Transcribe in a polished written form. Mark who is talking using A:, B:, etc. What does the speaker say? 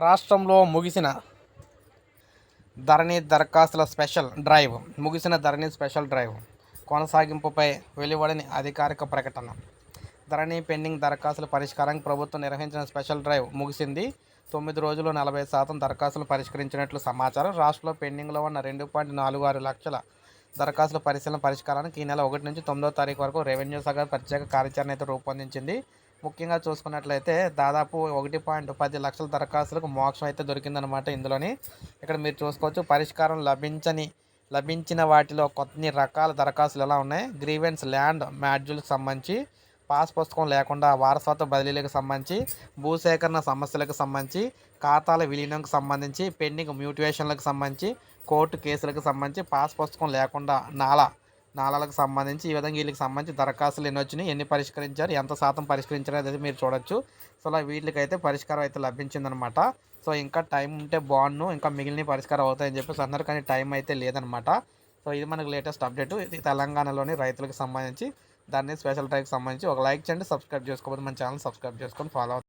A: రాష్ట్రంలో ధరణి దరఖాస్తుల special drive కొనసాగింపుపై వెలువడని అధికారిక ప్రకటన. ధరణి పెండింగ్ దరఖాస్తుల పరిష్కారానికి ప్రభుత్వం నిర్వహించిన స్పెషల్ డ్రైవ్ ముగిసింది. 9 రోజుల్లో 40% దరఖాస్తులు పరిష్కరించినట్లు సమాచారం. రాష్ట్రంలో పెండింగ్లో ఉన్న 2.46 లక్షల దరఖాస్తుల పరిష్కారానికి ఈ నెల 1 నుంచి 9వ తారీఖు వరకు రెవెన్యూ శాఖ ప్రత్యేక కార్యాచరణ అయితే రూపొందించింది. ముఖ్యంగా చూసుకున్నట్లయితే దాదాపు 1.10 లక్షల దరఖాస్తులకు మోక్షం అయితే దొరికిందనమాట. ఇందులోని ఇక్కడ మీరు చూసుకోవచ్చు, పరిష్కారం లభించిన వాటిలో కొన్ని రకాల దరఖాస్తులు ఎలా ఉన్నాయి. గ్రీవెన్స్ ల్యాండ్ మాడ్యూల్కి సంబంధించి, పాస్ పుస్తకం లేకుండా వారసత్వ బదిలీలకు సంబంధించి, భూసేకరణ సమస్యలకు సంబంధించి, ఖాతాల విలీనంకు సంబంధించి, పెండింగ్ మ్యూటేషన్లకు సంబంధించి, కోర్టు కేసులకు సంబంధించి, పాస్ పుస్తకం లేకుండా నాలాలకు సంబంధించి, ఈ విధంగా వీళ్ళకి సంబంధించి దరఖాస్తులు ఎన్ని వచ్చినాయి, ఎన్ని పరిష్కరించారు, ఎంత శాతం పరిష్కరించారు అనేది మీరు చూడొచ్చు. సో అలా వీటికైతే పరిష్కారం అయితే లభించిందనమాట. సో ఇంకా టైం ఉంటే బాగుండు, ఇంకా మిగిలిన పరిష్కారం అవుతాయని చెప్పేసి అన్నారు, కానీ టైం అయితే లేదనమాట. సో ఇది మనకు లేటెస్ట్ అప్డేట్. ఇది తెలంగాణలోని రైతులకు సంబంధించి దాన్ని స్పెషల్ డ్రైవ్కి సంబంధించి ఒక లైక్ చేయండి, సబ్స్క్రైబ్ చేసుకోకపోతే మన ఛానల్ సబ్స్క్రైబ్ చేసుకొని ఫాలో